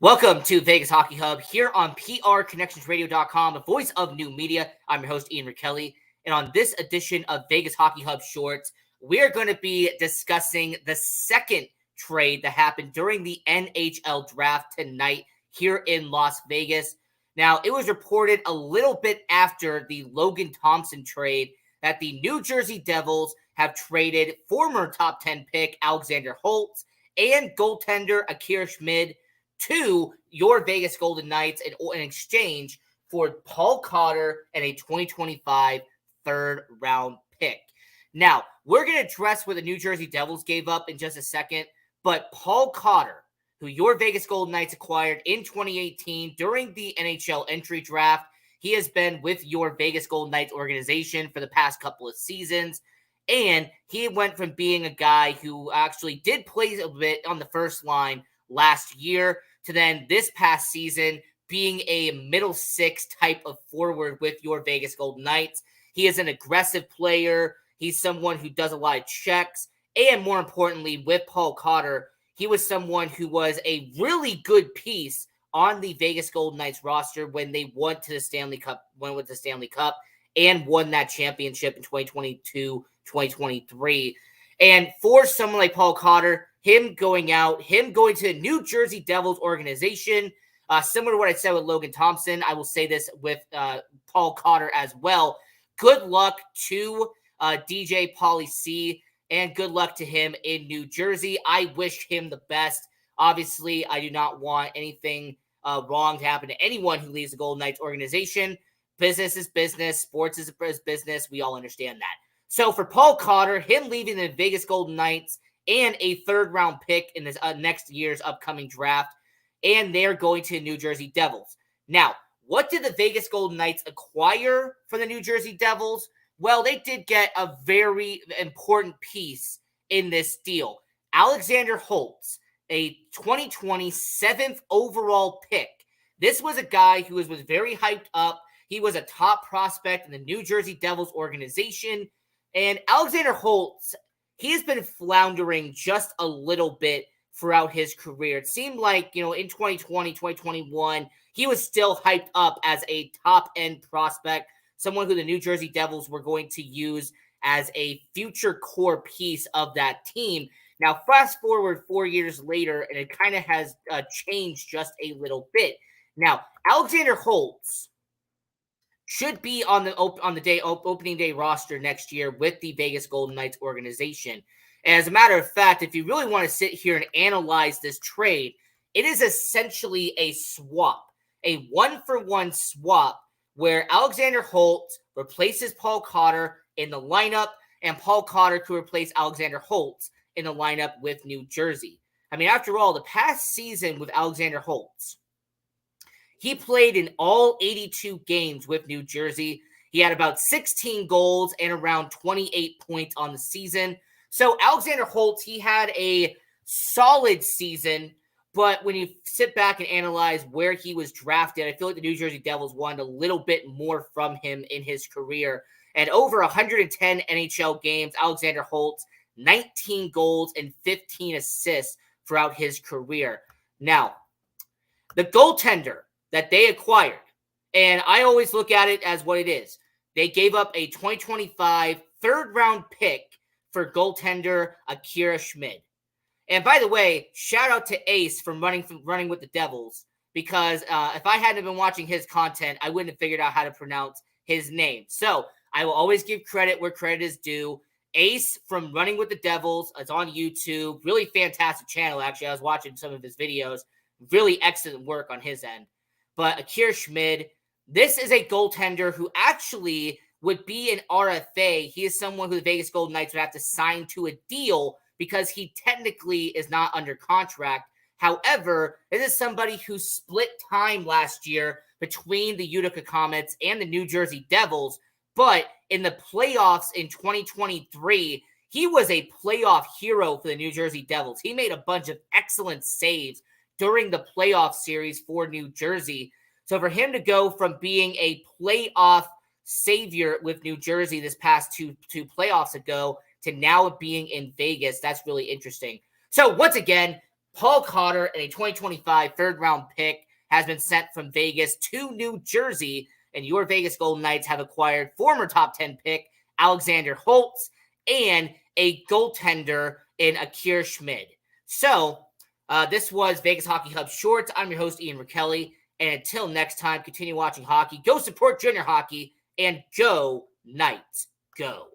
Welcome to Vegas Hockey Hub here on PRConnectionsRadio.com, the voice of new media. I'm your host, Ian Rickelli. And on this edition of Vegas Hockey Hub Shorts, we're going to be discussing the second trade that happened during the NHL draft tonight here in Las Vegas. Now, it was reported a little bit after the Logan Thompson trade that the New Jersey Devils have traded former top 10 pick Alexander Holtz and goaltender Akira Schmid to your Vegas Golden Knights in exchange for Paul Cotter and a 2025 third-round pick. Now, we're going to address what the New Jersey Devils gave up in just a second, but Paul Cotter, who your Vegas Golden Knights acquired in 2018 during the NHL entry draft, he has been with your Vegas Golden Knights organization for the past couple of seasons, and he went from being a guy who actually did play a bit on the first line last year to then this past season being a middle six type of forward with your Vegas Golden Knights. He is an aggressive player. He's someone who does a lot of checks. And more importantly, with Paul Cotter, he was someone who was a really good piece on the Vegas Golden Knights roster when they went with the Stanley Cup and won that championship in 2022, 2023. And for someone like Paul Cotter, him going to the New Jersey Devils organization, similar to what I said with Logan Thompson, I will say this with Paul Cotter as well. Good luck to DJ Pauly C, and good luck to him in New Jersey. I wish him the best. Obviously, I do not want anything wrong to happen to anyone who leaves the Golden Knights organization. Business is business. Sports is business. We all understand that. So for Paul Cotter, him leaving the Vegas Golden Knights and a third-round pick in this next year's upcoming draft, and they're going to New Jersey Devils. Now, what did the Vegas Golden Knights acquire from the New Jersey Devils? Well, they did get a very important piece in this deal. Alexander Holtz, a 2020 7th overall pick. This was a guy who was very hyped up. He was a top prospect in the New Jersey Devils organization. And Alexander Holtz, he has been floundering just a little bit throughout his career. It seemed like, in 2020, 2021, he was still hyped up as a top-end prospect, someone who the New Jersey Devils were going to use as a future core piece of that team. Now, fast forward 4 years later, and it kind of has changed just a little bit. Now, Alexander Holtz should be on the opening day roster next year with the Vegas Golden Knights organization. And as a matter of fact, if you really want to sit here and analyze this trade, it is essentially a swap, a one-for-one swap where Alexander Holtz replaces Paul Cotter in the lineup, and Paul Cotter to replace Alexander Holtz in the lineup with New Jersey. I mean, after all, the past season with Alexander Holtz, he played in all 82 games with New Jersey. He had about 16 goals and around 28 points on the season. So Alexander Holtz, he had a solid season, but when you sit back and analyze where he was drafted, I feel like the New Jersey Devils wanted a little bit more from him in his career. And over 110 NHL games, Alexander Holtz, 19 goals and 15 assists throughout his career. Now, the goaltender that they acquired, and I always look at it as what it is. They gave up a 2025 third-round pick for goaltender Akira Schmid. And by the way, shout out to Ace from running with the Devils, because if I hadn't been watching his content, I wouldn't have figured out how to pronounce his name. So I will always give credit where credit is due. Ace from Running with the Devils, it's on YouTube. Really fantastic channel, actually. I was watching some of his videos. Really excellent work on his end. But Akira Schmid, this is a goaltender who actually would be an RFA. He is someone who the Vegas Golden Knights would have to sign to a deal because he technically is not under contract. However, this is somebody who split time last year between the Utica Comets and the New Jersey Devils. But in the playoffs in 2023, he was a playoff hero for the New Jersey Devils. He made a bunch of excellent saves during the playoff series for New Jersey. So for him to go from being a playoff savior with New Jersey this past two playoffs ago to now being in Vegas, that's really interesting. So once again, Paul Cotter and a 2025 third-round pick has been sent from Vegas to New Jersey, and your Vegas Golden Knights have acquired former top 10 pick Alexander Holtz and a goaltender in Akir Schmid. So, this was Vegas Hockey Hub Shorts. I'm your host, Ian Rakelli, and until next time, continue watching hockey, go support junior hockey, and go Knights, go.